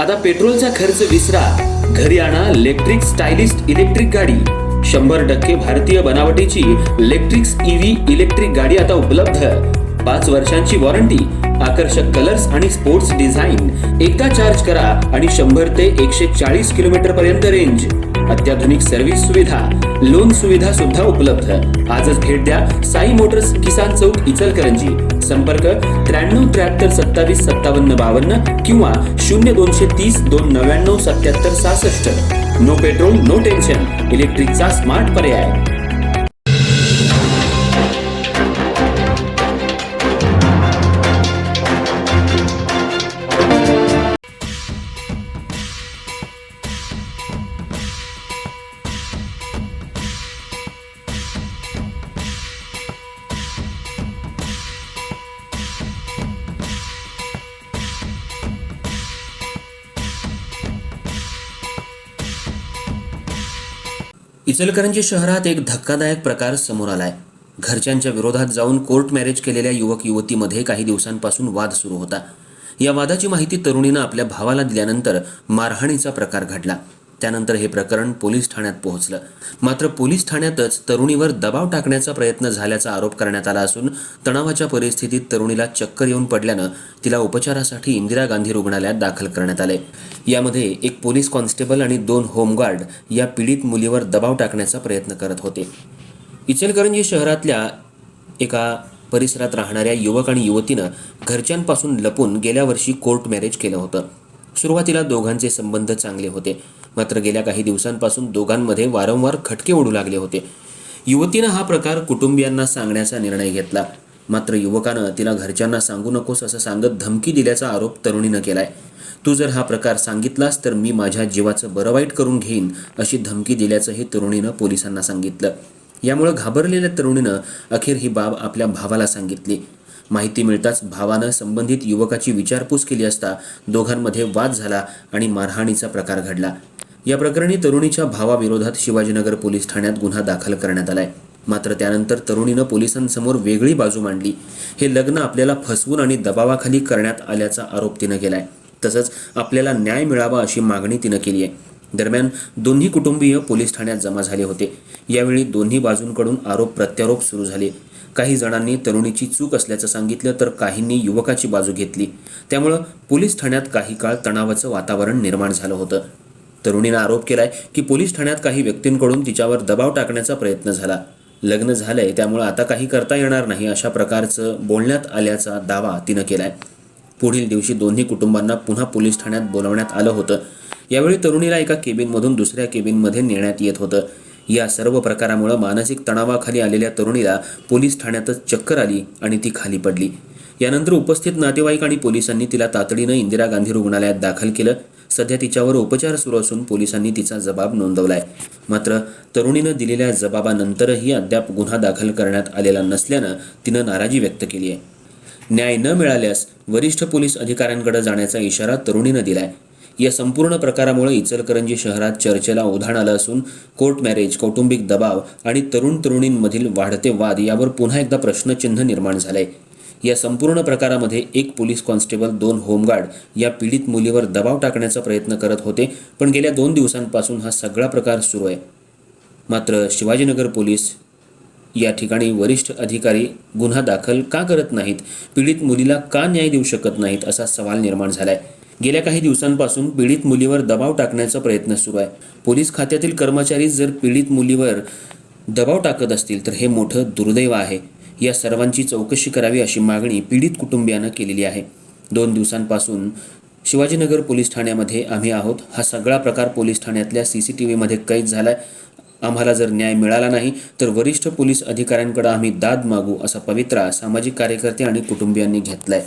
आता पेट्रोलचा खर्च विसरा, घरी आणा इलेक्ट्रिक स्टायलिस्ट इलेक्ट्रिक गाडी। 100% भारतीय बनावटीची इलेक्ट्रिक्स ईव्ही इलेक्ट्रिक गाडी आता उपलब्ध। 5 वर्षांची वॉरंटी, आकर्षक कलर्स आणि स्पोर्ट्स डिझाइन। एकदा चार्ज करा आणि 100 ते 140 किलोमीटर पर्यंत रेंज। अत्याधुनिक सर्व्हिस सुविधा, लोन सुविधा सुद्धा उपलब्ध। आजच भेट द्या साई मोटर्स, किसान चौक, इचलकरंजी। संपर्क 93 73 27 57 52 किंवा 0230 299 77 66। नो पेट्रोल नो टेन्शन, इलेक्ट्रिकचा स्मार्ट पर्याय। इचलकरंजी शहरात एक धक्कादायक प्रकार समोर आलाय। घरच्यांच्या विरोधात जाऊन कोर्ट मॅरेज केलेल्या युवक युवतीमध्ये काही दिवसांपासून वाद सुरू होता। या वादाची माहिती तरुणीनं आपल्या भावाला दिल्यानंतर मारहाणीचा प्रकार घडला। त्यानंतर हे प्रकरण पोलीस ठाण्यात पोहोचलं। मात्र पोलीस ठाण्यातच तरुणीवर दबाव टाकण्याचा प्रयत्न झाल्याचा आरोप करण्यात आला असून तणावाच्या परिस्थितीत तरुणीला चक्कर येऊन पडल्यानं तिला उपचारासाठी इंदिरा गांधी रुग्णालयात दाखल करण्यात आले। यामध्ये एक पोलीस कॉन्स्टेबल आणि 2 होमगार्ड या पीडित मुलीवर दबाव टाकण्याचा प्रयत्न करत होते। इचलकरंजी शहरातल्या एका परिसरात राहणाऱ्या युवक आणि युवतीनं घरच्यांपासून लपून गेल्या वर्षी कोर्ट मॅरेज केलं होतं। सुरुवातीला दोघांचे संबंध चांगले होते, मात्र गेल्या काही दिवसांपासून दोघांमध्ये वारंवार खटके उडू लागले होते। युवतीनं हा प्रकार कुटुंबियांना सांगण्याचा निर्णय घेतला, मात्र युवकानं तिला घरच्यांना सांगू नकोस असं सांगत धमकी दिल्याचा आरोप तरुणीनं केलाय। तू जर हा प्रकार सांगितलास तर मी माझ्या जीवाचं बरं वाईट करून घेईन अशी धमकी दिल्याचंही तरुणीनं पोलिसांना सांगितलं। यामुळे घाबरलेल्या तरुणीनं अखेर ही बाब आपल्या भावाला सांगितली। माहिती मिळताच भावानं संबंधित युवकाची विचारपूस केली असता दोघांमध्ये वाद झाला आणि मारहाणीचा प्रकार घडला। या प्रकरणी तरुणीच्या भावाविरोधात शिवाजीनगर पोलीस ठाण्यात गुन्हा दाखल करण्यात आलाय। मात्र त्यानंतर तरुणीनं पोलिसांसमोर वेगळी बाजू मांडली। हे लग्न आपल्याला फसवून आणि दबावाखाली करण्यात आल्याचा आरोप तिनं केलाय। तसंच आपल्याला न्याय मिळावा अशी मागणी तिनं केली आहे। दरम्यान दोन्ही कुटुंबीय पोलीस ठाण्यात जमा झाले होते। यावेळी दोन्ही बाजूंकडून आरोप प्रत्यारोप सुरू झाले। काही जणांनी तरुणीची चूक असल्याचं सांगितलं तर काहींनी युवकाची बाजू घेतली। त्यामुळे पोलीस ठाण्यात काही काळ तणावाचं वातावरण निर्माण झालं होतं। तरुणीनं आरोप केलाय की पोलीस ठाण्यात काही व्यक्तींकडून तिच्यावर दबाव टाकण्याचा प्रयत्न झाला। लग्न झालंय त्यामुळे आता काही करता येणार नाही अशा प्रकारचं बोलण्यात आल्याचा दावा तिनं केलाय। पुढील दिवशी दोन्ही कुटुंबांना पुन्हा पोलीस ठाण्यात बोलवण्यात आलं होतं। यावेळी तरुणीला एका केबिनमधून दुसऱ्या केबिनमध्ये नेण्यात येत होतं। या सर्व प्रकारामुळे मानसिक तणावाखाली आलेल्या तरुणीला पोलीस ठाण्यातच चक्कर आली आणि ती खाली पडली। यानंतर उपस्थित नातेवाईक आणि पोलिसांनी तिला तातडीनं इंदिरा गांधी रुग्णालयात दाखल केलं। सध्या तिच्यावर उपचार सुरू असून पोलिसांनी तिचा जबाब नोंदवलाय। मात्र तरुणीनं दिलेल्या जबाबानंतरही अद्याप गुन्हा दाखल करण्यात आलेला नसल्यानं तिनं नाराजी व्यक्त केली आहे। न्याय न मिळाल्यास वरिष्ठ पोलीस अधिकाऱ्यांकडे जाण्याचा इशारा तरुणीनं दिलाय। या संपूर्ण प्रकारामुळे इचलकरंजी शहरात चर्चेला उधाण आलं असून कोर्ट मॅरेज, कौटुंबिक दबाव आणि तरुण तरुणींमधील वाढते वाद यावर पुन्हा एकदा प्रश्नचिन्ह निर्माण झालंय। या संपूर्ण प्रकारामध्ये एक पोलीस कॉन्स्टेबल, 2 होमगार्ड या पीडित मुलीवर दबाव टाकण्याचा प्रयत्न करत होते, पण गेल्या 2 दिवसांपासून हा सगळा प्रकार सुरू आहे। मात्र शिवाजीनगर पोलीस या ठिकाणी वरिष्ठ अधिकारी गुन्हा दाखल का करत नाहीत, पीडित मुलीला का न्याय देऊ शकत नाहीत असा सवाल निर्माण झालाय। गेल्या काही दिवसांपासून पीडित मुलीवर दबाव टाकण्याचा प्रयत्न सुरू आहे। पोलीस खात्यातील कर्मचारी जर पीडित मुलीवर दबाव टाकत असतील तर हे मोठं दुर्दैव आहे। या सर्वांची चौकशी करावी अशी मागणी पीडित कुटुंबियानं केलेली आहे। 2 दिवसांपासून शिवाजीनगर पोलीस ठाण्यामध्ये आम्ही आहोत। हा सगळा प्रकार पोलीस ठाण्यातल्या CCTV मध्ये कैद झालाय। आम्हाला जर न्याय मिळाला नाही तर वरिष्ठ पोलीस अधिकाऱ्यांकडे आम्ही दाद मागू असा पवित्रा सामाजिक कार्यकर्ते आणि कुटुंबियांनी घेतलाय।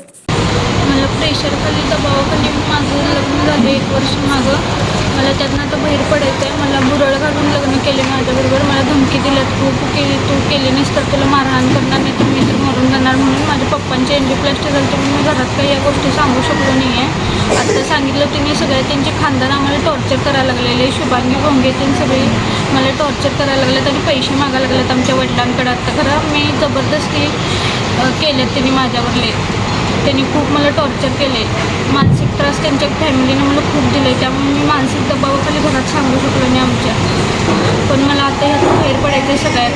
मला प्रेशरखाली दबावाखाली माझं लग्न झालं 1 वर्ष मागं। मला त्यातनं आता बाहेर पडायचं आहे। मला बुरळ घालून लग्न केले माझ्याबरोबर। मला धमकी दिल्यात, तू केली नाहीस तर तुला मारहाण करणार, नाही तर मी तर मरून जाणार म्हणून। माझ्या पप्पांची एंजिओप्लास्टी झाली तर मी घरात काही या गोष्टी सांगू शकलो नाही आहे। आता सांगितलं तिने सगळे, त्यांचे खानदान आम्हाला टॉर्चर करायला लागलेले। शुभांगी भोंगे त्यांनी सगळे मला टॉर्चर करायला लागलेत आणि पैसे मागायला लागलेत आमच्या वडिलांकडे। आता खरं मी जबरदस्ती केल्यात त्यांनी माझ्यावरले। त्यांनी खूप मला टॉर्चर केले. मानसिक त्रास त्यांच्या फॅमिलीनं मला खूप दिले. त्यामुळे मी मानसिक दबावाखाली घरात सांगू शकलो नाही आमच्या. पण मला आता ह्यातून बाहेर पडायचं आहे सगळ्यात.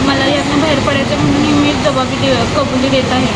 मला यातनं बाहेर पडायचं म्हणून मी कबुली देत आहे.